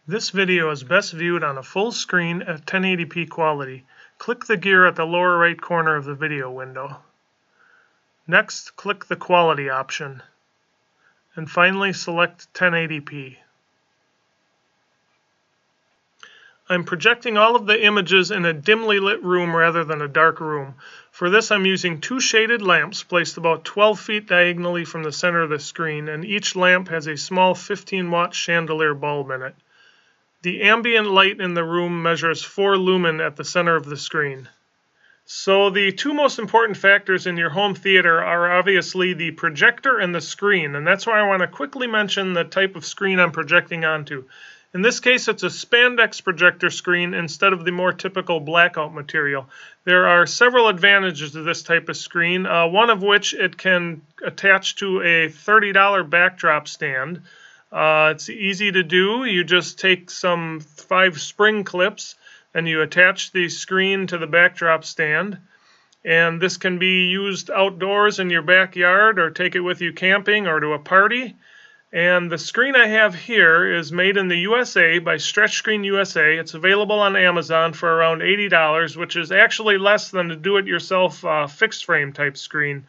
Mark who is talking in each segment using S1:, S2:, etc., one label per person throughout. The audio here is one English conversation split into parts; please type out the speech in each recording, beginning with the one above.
S1: This video is best viewed on a full screen at 1080p quality. Click the gear at the lower right corner of the video window. Next, click the quality option. And finally, select 1080p. I'm projecting all of the images in a dimly lit room rather than a dark room. For this, I'm using two shaded lamps placed about 12 feet diagonally from the center of the screen, and each lamp has a small 15-watt chandelier bulb in it. The ambient light in the room measures 4 lumen at the center of the screen. So the two most important factors in your home theater are obviously the projector and the screen, and that's why I want to quickly mention the type of screen I'm projecting onto. In this case, it's a Spandex projector screen instead of the more typical blackout material. There are several advantages to this type of screen, one of which it can attach to a $30 backdrop stand. It's easy to do. You just take some 5 spring clips and you attach the screen to the backdrop stand. And this can be used outdoors in your backyard, or take it with you camping or to a party. And the screen I have here is made in the USA by Stretch Screen USA. It's available on Amazon for around $80, which is actually less than a do-it-yourself fixed frame type screen.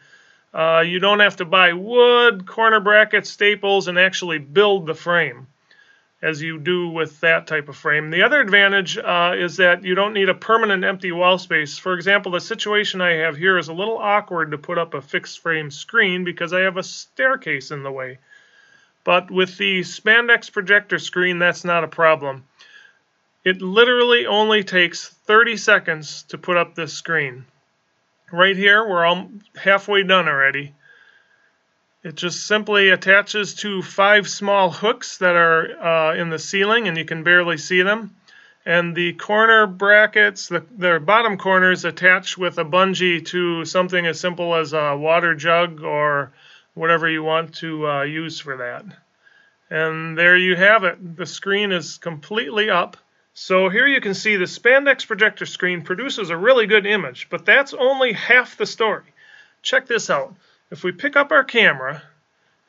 S1: You don't have to buy wood, corner brackets, staples, and actually build the frame as you do with that type of frame. The other advantage is that you don't need a permanent empty wall space. For example, the situation I have here is a little awkward to put up a fixed frame screen because I have a staircase in the way. But with the Spandex projector screen, that's not a problem. It literally only takes 30 seconds to put up this screen. Right here, we're all halfway done already. It just simply attaches to 5 small hooks that are in the ceiling, and you can barely see them. And the corner brackets, the bottom corners, attach with a bungee to something as simple as a water jug or whatever you want to use for that. And there you have it. The screen is completely up. So here you can see the Spandex projector screen produces a really good image, but that's only half the story. Check this out. If we pick up our camera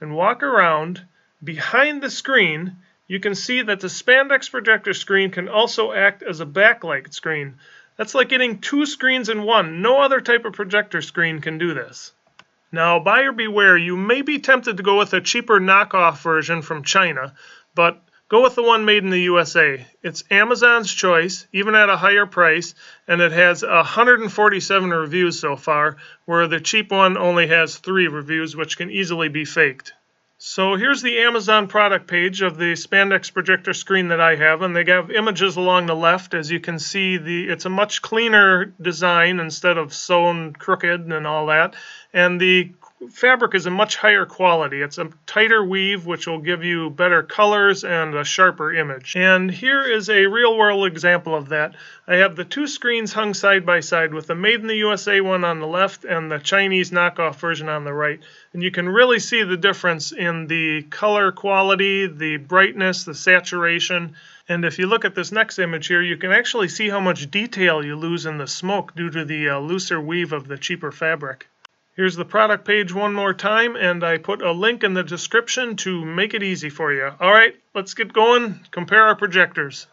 S1: and walk around behind the screen, you can see that the Spandex projector screen can also act as a backlight screen. That's like getting 2 screens in one. No other type of projector screen can do this. Now, buyer beware, you may be tempted to go with a cheaper knockoff version from China, but go with the one made in the USA. It's Amazon's choice, even at a higher price, and it has 147 reviews so far, where the cheap one only has 3 reviews, which can easily be faked. So here's the Amazon product page of the Spandex projector screen that I have, and they have images along the left. As you can see, it's a much cleaner design instead of sewn crooked and all that. And the fabric is a much higher quality. It's a tighter weave, which will give you better colors and a sharper image. And here is a real-world example of that. I have the 2 screens hung side by side, with the Made in the USA one on the left and the Chinese knockoff version on the right. And you can really see the difference in the color quality, the brightness, the saturation. And if you look at this next image here, you can actually see how much detail you lose in the smoke due to the looser weave of the cheaper fabric. Here's the product page one more time, and I put a link in the description to make it easy for you. Alright, let's get going. Compare our projectors.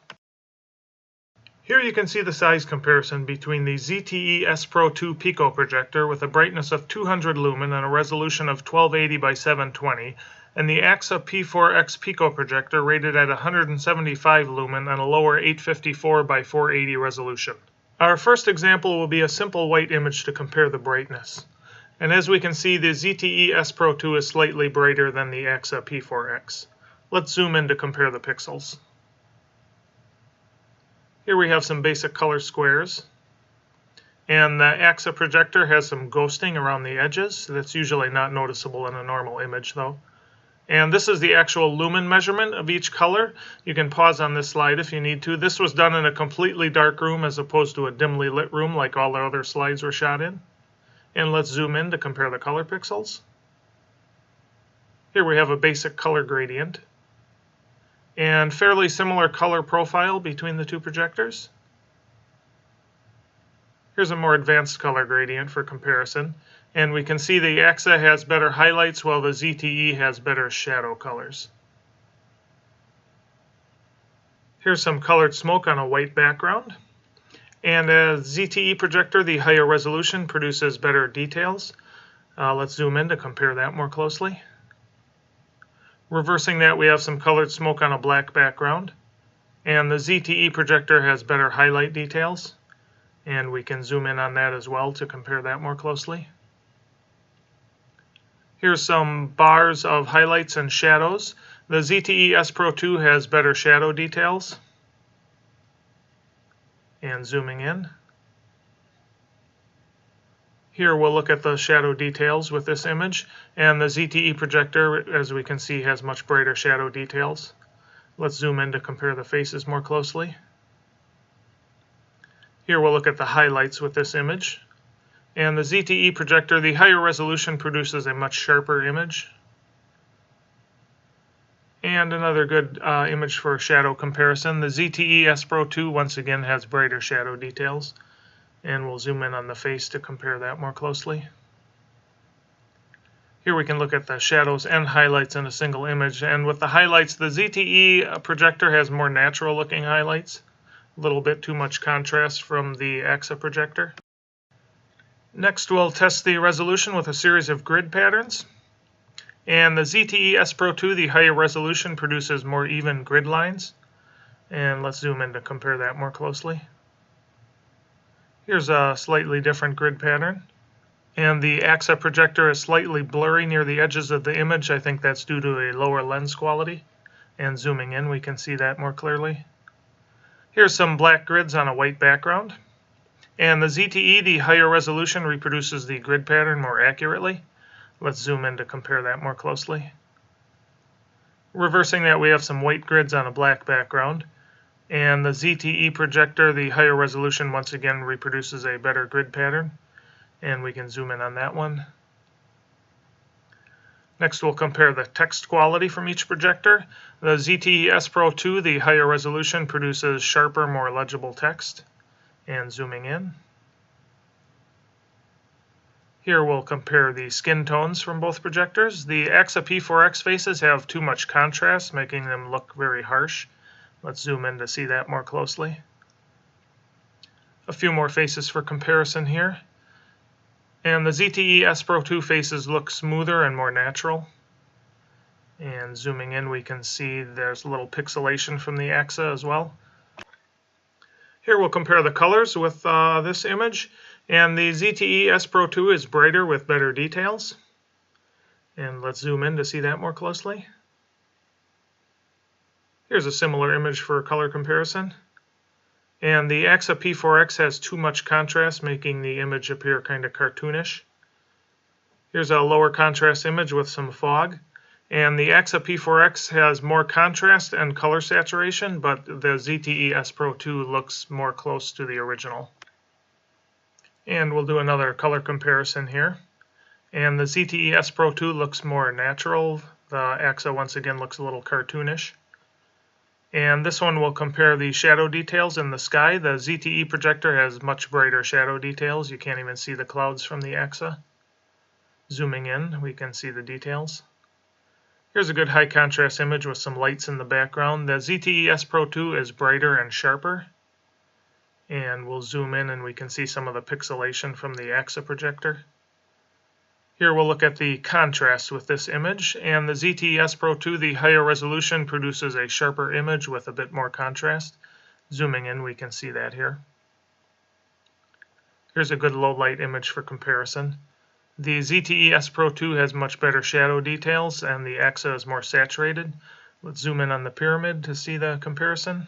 S1: Here you can see the size comparison between the ZTE Spro 2 pico projector with a brightness of 200 lumen and a resolution of 1280 by 720, and the Aaxa P4-X pico projector rated at 175 lumen and a lower 854 by 480 resolution. Our first example will be a simple white image to compare the brightness. And as we can see, the ZTE Spro 2 is slightly brighter than the Aaxa P4-X. Let's zoom in to compare the pixels. Here we have some basic color squares. And the Aaxa projector has some ghosting around the edges. That's usually not noticeable in a normal image though. And this is the actual lumen measurement of each color. You can pause on this slide if you need to. This was done in a completely dark room as opposed to a dimly lit room like all the other slides were shot in. And let's zoom in to compare the color pixels. Here we have a basic color gradient and fairly similar color profile between the 2 projectors. Here's a more advanced color gradient for comparison, and we can see the Aaxa has better highlights while the ZTE has better shadow colors. Here's some colored smoke on a white background. And a ZTE projector, the higher resolution, produces better details. Let's zoom in to compare that more closely. Reversing that, we have some colored smoke on a black background. And the ZTE projector has better highlight details. And we can zoom in on that as well to compare that more closely. Here's some bars of highlights and shadows. The ZTE Spro 2 has better shadow details. And zooming in. Here we'll look at the shadow details with this image, and the ZTE projector, as we can see, has much brighter shadow details. Let's zoom in to compare the faces more closely. Here we'll look at the highlights with this image. And the ZTE projector, the higher resolution, produces a much sharper image. And another good image for shadow comparison, the ZTE Spro 2 once again has brighter shadow details. And we'll zoom in on the face to compare that more closely. Here we can look at the shadows and highlights in a single image. And with the highlights, the ZTE projector has more natural looking highlights. A little bit too much contrast from the Aaxa projector. Next we'll test the resolution with a series of grid patterns. And the ZTE Spro 2, the higher resolution, produces more even grid lines. And let's zoom in to compare that more closely. Here's a slightly different grid pattern. And the Aaxa projector is slightly blurry near the edges of the image. I think that's due to a lower lens quality. And zooming in, we can see that more clearly. Here's some black grids on a white background. And the ZTE, the higher resolution, reproduces the grid pattern more accurately. Let's zoom in to compare that more closely. Reversing that, we have some white grids on a black background. And the ZTE projector, the higher resolution, once again reproduces a better grid pattern. And we can zoom in on that one. Next we'll compare the text quality from each projector. The ZTE Spro 2, the higher resolution, produces sharper, more legible text. And zooming in. Here we'll compare the skin tones from both projectors. The Aaxa P4-X faces have too much contrast, making them look very harsh. Let's zoom in to see that more closely. A few more faces for comparison here. And the ZTE Spro 2 faces look smoother and more natural. And zooming in, we can see there's a little pixelation from the Aaxa as well. Here we'll compare the colors with this image. And the ZTE Spro 2 is brighter with better details. And let's zoom in to see that more closely. Here's a similar image for color comparison. And the Aaxa P4-X has too much contrast, making the image appear kind of cartoonish. Here's a lower contrast image with some fog. And the Aaxa P4-X has more contrast and color saturation, but the ZTE Spro 2 looks more close to the original. And we'll do another color comparison here. And the ZTE Spro 2 looks more natural. The Aaxa once again looks a little cartoonish. And this one will compare the shadow details in the sky. The ZTE projector has much brighter shadow details. You can't even see the clouds from the Aaxa. Zooming in, we can see the details. Here's a good high contrast image with some lights in the background. The ZTE Spro 2 is brighter and sharper. And we'll zoom in and we can see some of the pixelation from the Aaxa projector. Here we'll look at the contrast with this image, and the ZTE Spro 2, the higher resolution, produces a sharper image with a bit more contrast. Zooming in, we can see that here. Here's a good low light image for comparison. The ZTE Spro 2 has much better shadow details, and the Aaxa is more saturated. Let's zoom in on the pyramid to see the comparison.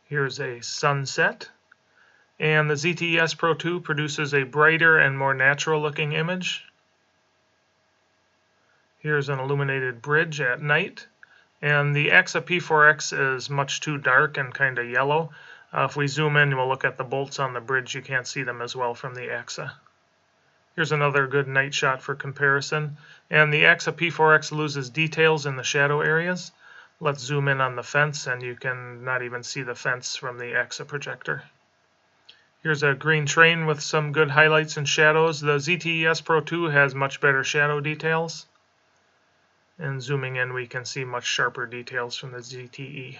S1: Here's a sunset. And the ZTE Spro 2 produces a brighter and more natural looking image. Here's an illuminated bridge at night. And the Aaxa P4-X is much too dark and kind of yellow. If we zoom in, we'll look at the bolts on the bridge. You can't see them as well from the Aaxa. Here's another good night shot for comparison. And the Aaxa P4-X loses details in the shadow areas. Let's zoom in on the fence, and you can not even see the fence from the Aaxa projector. Here's a green train with some good highlights and shadows. The ZTE Spro 2 has much better shadow details. And zooming in, we can see much sharper details from the ZTE.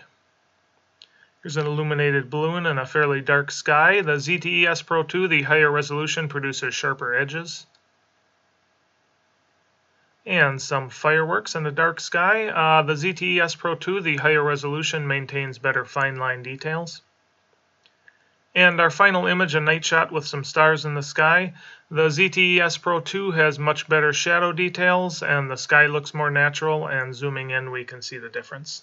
S1: Here's an illuminated balloon in a fairly dark sky. The ZTE Spro 2, the higher resolution, produces sharper edges. And some fireworks in a dark sky. The ZTE Spro 2, the higher resolution, maintains better fine line details. And our final image, a night shot with some stars in the sky. The ZTE Spro 2 has much better shadow details, and the sky looks more natural, and zooming in we can see the difference.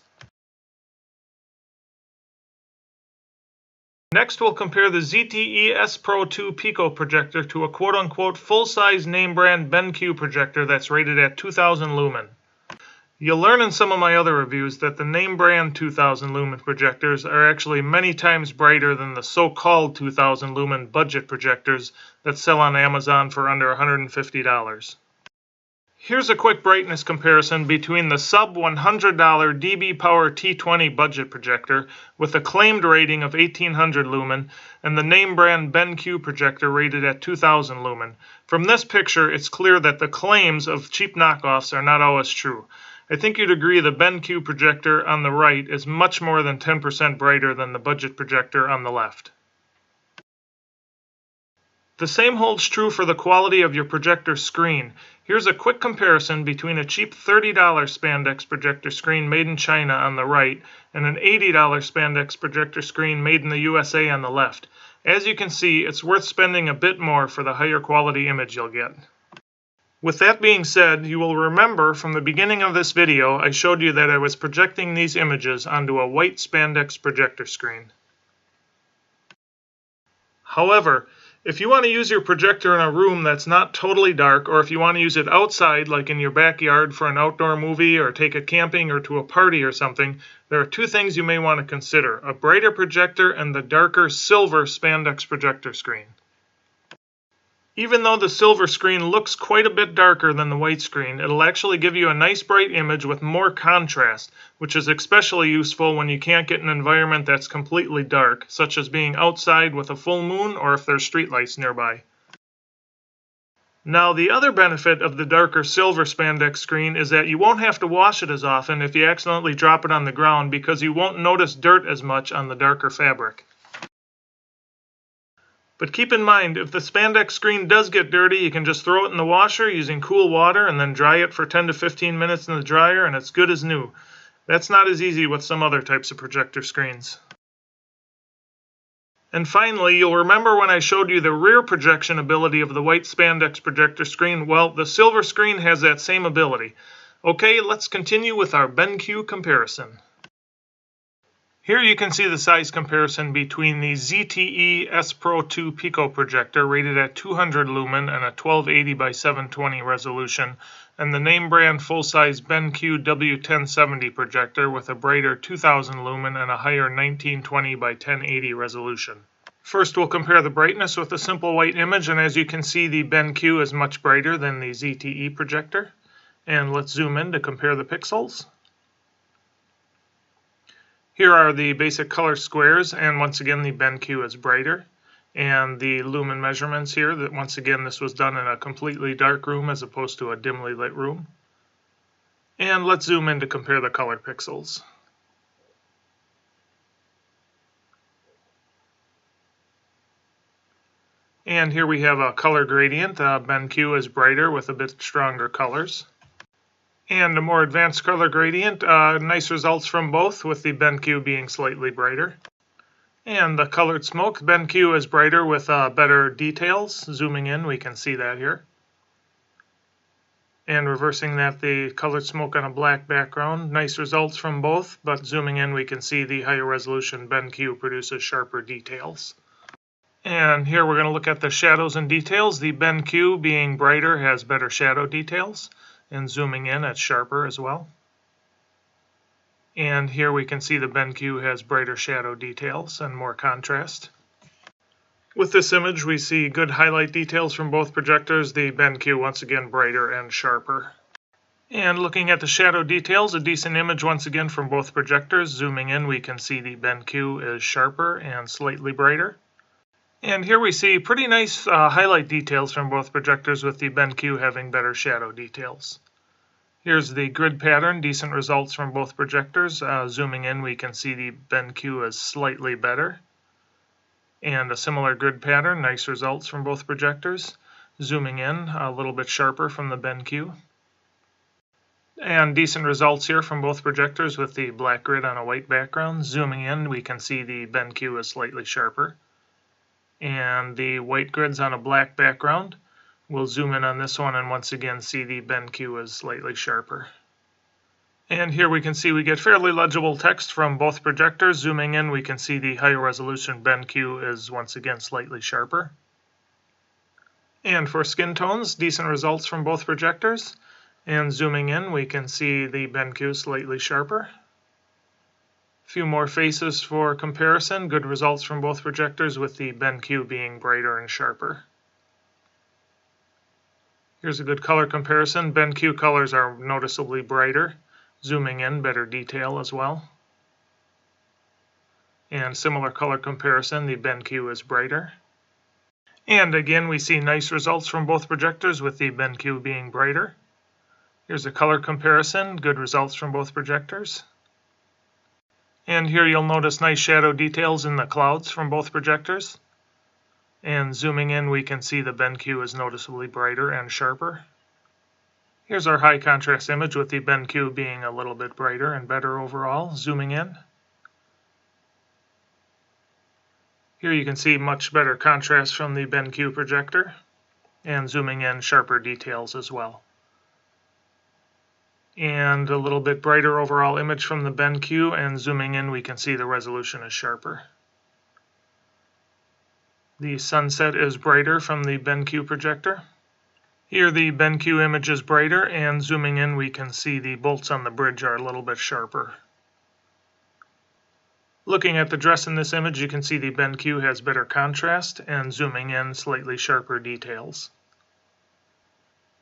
S1: Next, we'll compare the ZTE Spro 2 pico projector to a quote-unquote full-size name brand BenQ projector that's rated at 2000 lumen. You'll learn in some of my other reviews that the name brand 2000 lumen projectors are actually many times brighter than the so-called 2000 lumen budget projectors that sell on Amazon for under $150. Here's a quick brightness comparison between the sub $100 dB Power T20 budget projector with a claimed rating of 1800 lumen and the name brand BenQ projector rated at 2000 lumen. From this picture, it's clear that the claims of cheap knockoffs are not always true. I think you'd agree the BenQ projector on the right is much more than 10% brighter than the budget projector on the left. The same holds true for the quality of your projector screen. Here's a quick comparison between a cheap $30 Spandex projector screen made in China on the right and an $80 Spandex projector screen made in the USA on the left. As you can see, it's worth spending a bit more for the higher quality image you'll get. With that being said, you will remember from the beginning of this video I showed you that I was projecting these images onto a white Spandex projector screen. However, if you want to use your projector in a room that's not totally dark, or if you want to use it outside, like in your backyard for an outdoor movie, or take it camping or to a party or something, there are two things you may want to consider: a brighter projector and the darker silver Spandex projector screen. Even though the silver screen looks quite a bit darker than the white screen, it'll actually give you a nice bright image with more contrast, which is especially useful when you can't get an environment that's completely dark, such as being outside with a full moon or if there's streetlights nearby. Now, the other benefit of the darker silver Spandex screen is that you won't have to wash it as often if you accidentally drop it on the ground, because you won't notice dirt as much on the darker fabric. But keep in mind, if the Spandex screen does get dirty, you can just throw it in the washer using cool water and then dry it for 10 to 15 minutes in the dryer and it's good as new. That's not as easy with some other types of projector screens. And finally, you'll remember when I showed you the rear projection ability of the white Spandex projector screen. Well, the silver screen has that same ability. Okay, let's continue with our BenQ comparison. Here you can see the size comparison between the ZTE Spro 2 Pico projector rated at 200 lumen and a 1280 by 720 resolution, and the name brand full-size BenQ W1070 projector with a brighter 2000 lumen and a higher 1920 by 1080 resolution. First, we'll compare the brightness with a simple white image, and as you can see, the BenQ is much brighter than the ZTE projector. And let's zoom in to compare the pixels. Here are the basic color squares, and once again the BenQ is brighter. And the lumen measurements here, that once again this was done in a completely dark room as opposed to a dimly lit room. And let's zoom in to compare the color pixels. And here we have a color gradient. BenQ is brighter with a bit stronger colors. And a more advanced color gradient, nice results from both, with the BenQ being slightly brighter. And the colored smoke, BenQ is brighter with better details. Zooming in, we can see that here. And reversing that, the colored smoke on a black background. Nice results from both, but zooming in, we can see the higher resolution BenQ produces sharper details. And here we're going to look at the shadows and details. The BenQ, being brighter, has better shadow details. And zooming in, it's sharper as well. And here we can see the BenQ has brighter shadow details and more contrast. With this image, we see good highlight details from both projectors. The BenQ once again brighter and sharper. And looking at the shadow details, a decent image once again from both projectors. Zooming in, we can see the BenQ is sharper and slightly brighter. And here we see pretty nice highlight details from both projectors, with the BenQ having better shadow details. Here's the grid pattern, decent results from both projectors. Zooming in, we can see the BenQ is slightly better. And a similar grid pattern, nice results from both projectors. Zooming in, a little bit sharper from the BenQ. And decent results here from both projectors with the black grid on a white background. Zooming in, we can see the BenQ is slightly sharper. And the white grid's on a black background. We'll zoom in on this one and once again see the BenQ is slightly sharper. And here we can see we get fairly legible text from both projectors. Zooming in, we can see the higher resolution BenQ is once again slightly sharper. And for skin tones, decent results from both projectors. And zooming in, we can see the BenQ slightly sharper. A few more faces for comparison. Good results from both projectors with the BenQ being brighter and sharper. Here's a good color comparison. BenQ colors are noticeably brighter. Zooming in, better detail as well. And similar color comparison, the BenQ is brighter. And again, we see nice results from both projectors with the BenQ being brighter. Here's a color comparison, good results from both projectors. And here you'll notice nice shadow details in the clouds from both projectors. And zooming in, we can see the BenQ is noticeably brighter and sharper. Here's our high contrast image with the BenQ being a little bit brighter and better overall. Zooming in. Here you can see much better contrast from the BenQ projector. And zooming in, sharper details as well. And a little bit brighter overall image from the BenQ, and zooming in we can see the resolution is sharper. The sunset is brighter from the BenQ projector. Here the BenQ image is brighter, and zooming in we can see the bolts on the bridge are a little bit sharper. Looking at the dress in this image, you can see the BenQ has better contrast, and zooming in, slightly sharper details.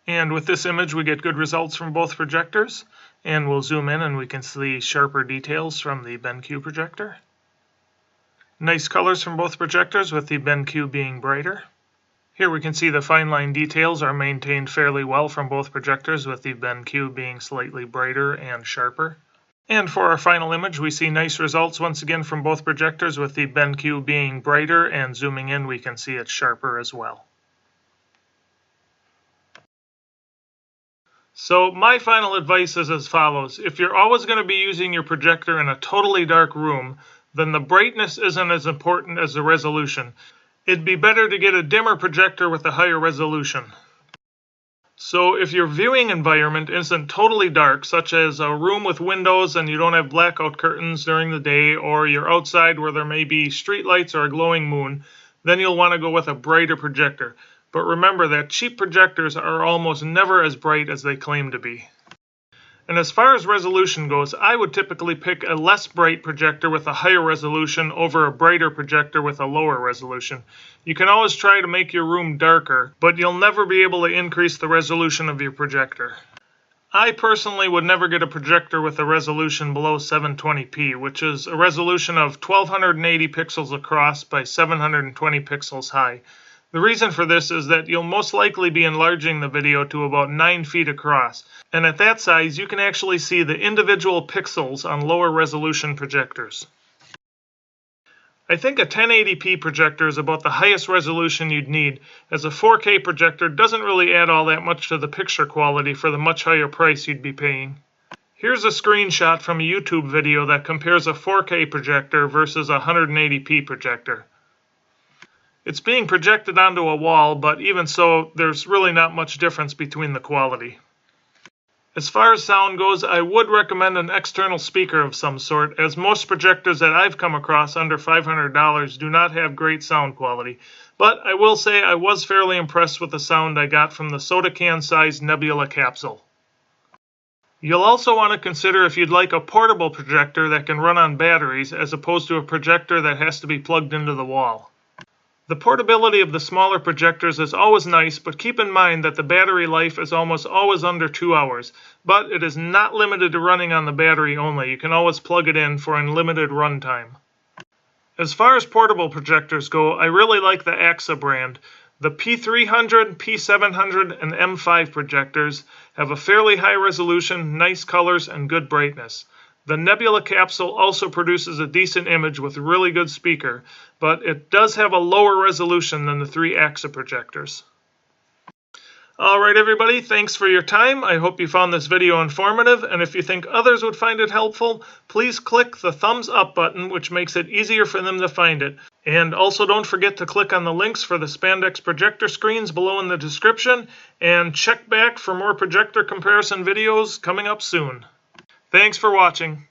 S1: And with this image we get good results from both projectors, and we'll zoom in and we can see sharper details from the BenQ projector. Nice colors from both projectors with the BenQ being brighter. Here we can see the fine line details are maintained fairly well from both projectors with the BenQ being slightly brighter and sharper. And for our final image we see nice results once again from both projectors with the BenQ being brighter, and zooming in we can see it sharper as well. So my final advice is as follows. If you're always going to be using your projector in a totally dark room, then the brightness isn't as important as the resolution. It'd be better to get a dimmer projector with a higher resolution. So if your viewing environment isn't totally dark, such as a room with windows and you don't have blackout curtains during the day, or you're outside where there may be street lights or a glowing moon, then you'll want to go with a brighter projector. But remember that cheap projectors are almost never as bright as they claim to be. And as far as resolution goes, I would typically pick a less bright projector with a higher resolution over a brighter projector with a lower resolution. You can always try to make your room darker, but you'll never be able to increase the resolution of your projector. I personally would never get a projector with a resolution below 720p, which is a resolution of 1280 pixels across by 720 pixels high. The reason for this is that you'll most likely be enlarging the video to about 9 feet across, and at that size you can actually see the individual pixels on lower resolution projectors. I think a 1080p projector is about the highest resolution you'd need, as a 4K projector doesn't really add all that much to the picture quality for the much higher price you'd be paying. Here's a screenshot from a YouTube video that compares a 4K projector versus a 180p projector. It's being projected onto a wall, but even so, there's really not much difference between the quality. As far as sound goes, I would recommend an external speaker of some sort, as most projectors that I've come across under $500 do not have great sound quality. But I will say I was fairly impressed with the sound I got from the soda can-sized Nebula capsule. You'll also want to consider if you'd like a portable projector that can run on batteries, as opposed to a projector that has to be plugged into the wall. The portability of the smaller projectors is always nice, but keep in mind that the battery life is almost always under 2 hours. But it is not limited to running on the battery only. You can always plug it in for unlimited runtime. As far as portable projectors go, I really like the Aaxa brand. The P300, P700, and M5 projectors have a fairly high resolution, nice colors, and good brightness. The Nebula capsule also produces a decent image with a really good speaker, but it does have a lower resolution than the three Aaxa projectors. Alright everybody, thanks for your time. I hope you found this video informative, and if you think others would find it helpful, please click the thumbs up button, which makes it easier for them to find it. And also don't forget to click on the links for the Spandex projector screens below in the description, and check back for more projector comparison videos coming up soon. Thanks for watching.